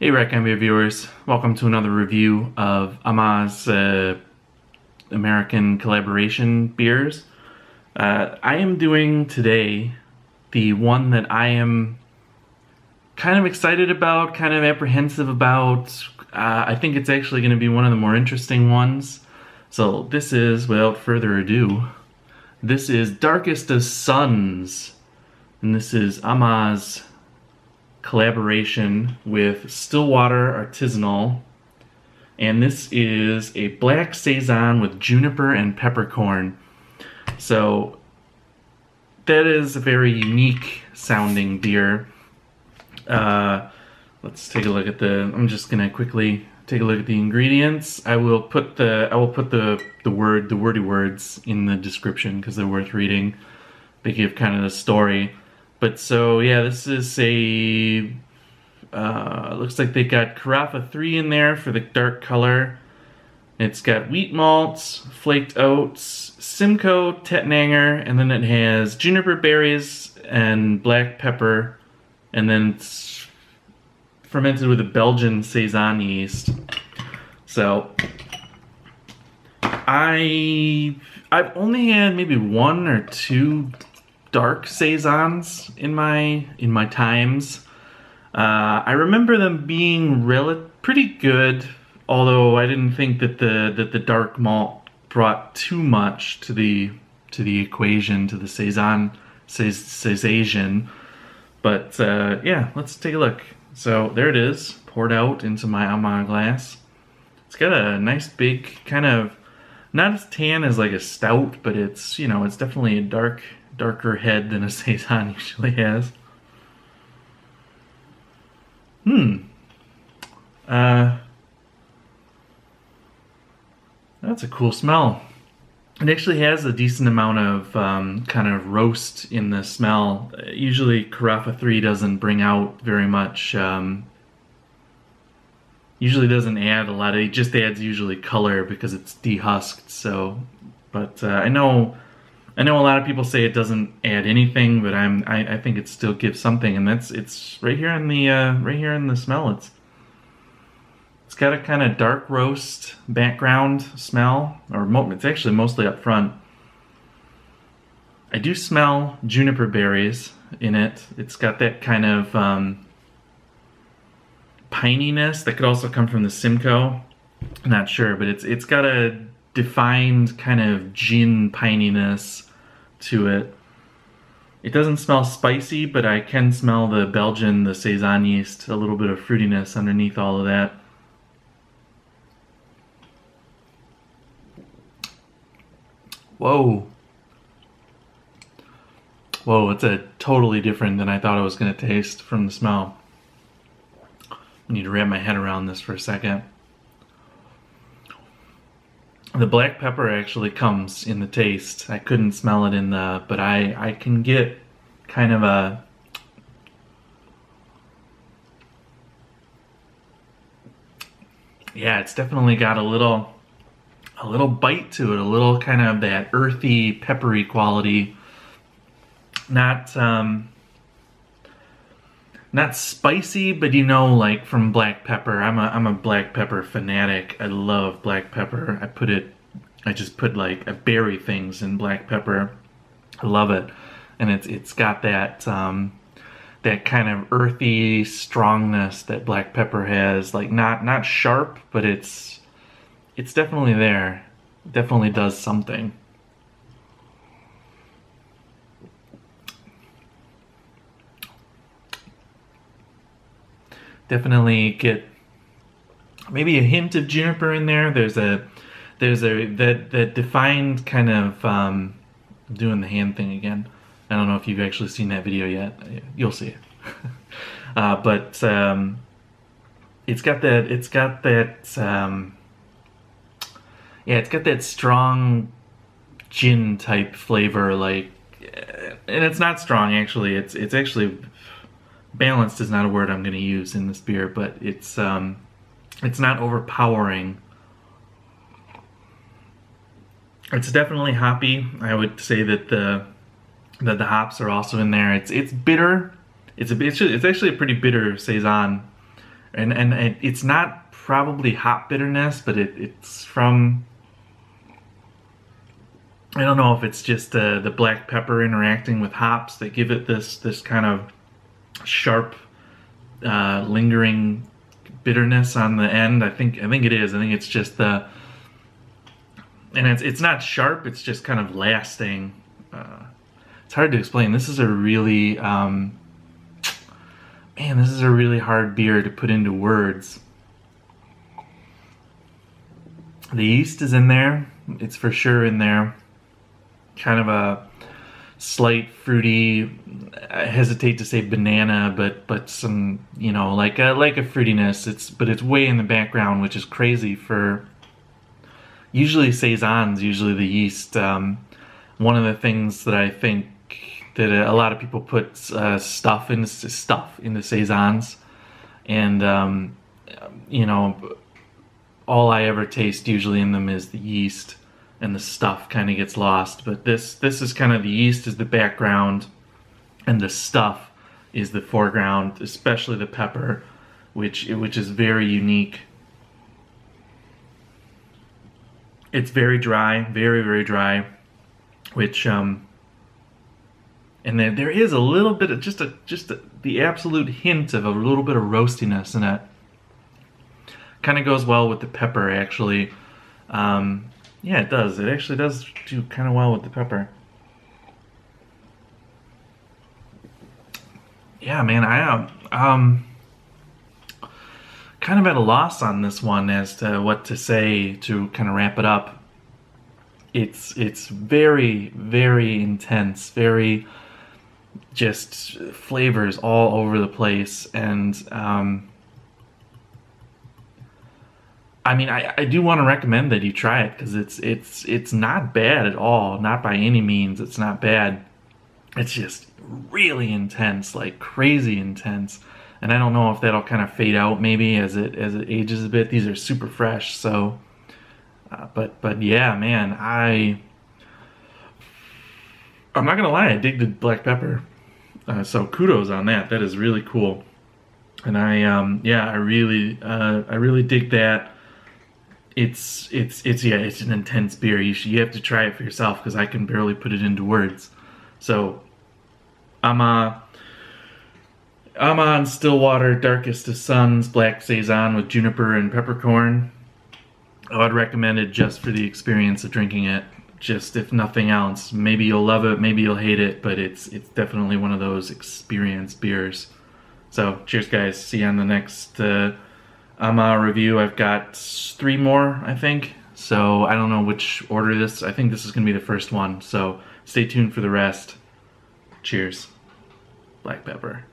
Hey Rec viewers, welcome to another review of Amager's American collaboration beers. I am doing today the one that I am kind of excited about, kind of apprehensive about. I think it's actually going to be one of the more interesting ones. So this is, without further ado, this is Darkest of Suns, and this is Amager's collaboration with Stillwater Artisanal, and this is a black Saison with juniper and peppercorn. So that is a very unique sounding beer. Let's take a look at I'm just gonna quickly take a look at the ingredients. I will put the wordy words in the description because they're worth reading. They give kind of the story. But so yeah, this is a looks like they got Carafa 3 in there for the dark color. It's got wheat malts, flaked oats, Simcoe, Tettnanger, and then it has juniper berries and black pepper, and then it's fermented with a Belgian Saison yeast. So I've only had maybe one or two dark Saisons in my times. I remember them being pretty good, although I didn't think that the dark malt brought too much to the equation, to the Saison. But yeah, let's take a look. So there it is, poured out into my Amager glass. It's got a nice big kind of, not as tan as like a stout, but it's, you know, it's definitely a darker head than a Saison usually has. That's a cool smell. It actually has a decent amount of kind of roast in the smell. Usually Carafa 3 doesn't bring out very much, usually doesn't add a lot. It just adds usually color because it's dehusked. So, but I know a lot of people say it doesn't add anything, but I think it still gives something, and it's right here in the smell. It's got a kind of dark roast background smell, or it's actually mostly up front. I do smell juniper berries in it. It's got that kind of pininess that could also come from the Simcoe. I'm not sure, but it's got a defined kind of gin pininess to it. It doesn't smell spicy, but I can smell the Belgian, the Saison yeast, a little bit of fruitiness underneath all of that. Whoa. Whoa, it's a totally different than I thought it was going to taste from the smell. I need to wrap my head around this for a second. The black pepper actually comes in the taste. I couldn't smell it but I can get kind of yeah, it's definitely got a little bite to it, a little kind of that earthy, peppery quality. Not spicy, but you know, like from black pepper. I'm a black pepper fanatic. I love black pepper. I just put like berry things in black pepper. I love it, and it's got that that kind of earthy strongness that black pepper has. Like not sharp, but it's definitely there. It definitely does something. Definitely get maybe a hint of juniper in there. There's that defined kind of I'm doing the hand thing again. I don't know if you've actually seen that video yet. You'll see it. But it's got that strong gin type flavor, like, and it's not strong actually. It's actually balanced is not a word I'm going to use in this beer, but it's not overpowering. It's definitely hoppy. I would say that the hops are also in there. It's bitter. It's actually a pretty bitter Saison. and it's not probably hop bitterness, but it's from, I don't know if it's just the black pepper interacting with hops that give it this kind of sharp, lingering bitterness on the end. I think it is. I think it's just the, and it's not sharp. It's just kind of lasting. It's hard to explain. This is a really, man, this is a really hard beer to put into words. The yeast is in there. It's for sure in there. Kind of a slight fruity, I hesitate to say banana, but some, you know, like a fruitiness. But it's way in the background, which is crazy for usually Saisons, usually the yeast. One of the things that I think that a lot of people put stuff into Saisons, and you know, all I ever taste usually in them is the yeast, and the stuff kind of gets lost. But this is kind of, the yeast is the background and the stuff is the foreground, especially the pepper, which is very unique. It's very dry, very dry, which and then there is a little bit of the absolute hint of a little bit of roastiness in it. Kind of goes well with the pepper, actually. Yeah, it does. It actually does do kind of well with the pepper. Yeah, man, I kind of at a loss on this one as to what to say to kind of wrap it up. It's very intense, very just flavors all over the place, and I mean, I do want to recommend that you try it, because it's not bad at all. Not by any means. It's not bad. It's just really intense, like crazy intense. And I don't know if that'll kind of fade out maybe as it ages a bit. These are super fresh, so. But yeah, man, I'm not gonna lie. I dig the black pepper. So kudos on that. That is really cool. And I really dig that. It's an intense beer. You have to try it for yourself, because I can barely put it into words. So I'm on Stillwater Darkest of Suns Black Saison with juniper and peppercorn. I would recommend it just for the experience of drinking it. Just if nothing else. Maybe you'll love it, maybe you'll hate it, but it's definitely one of those experience beers. So cheers, guys. See you on the next review. I've got 3 more, I think. So I don't know which order this. I think this is going to be the first one. So stay tuned for the rest. Cheers. Black pepper.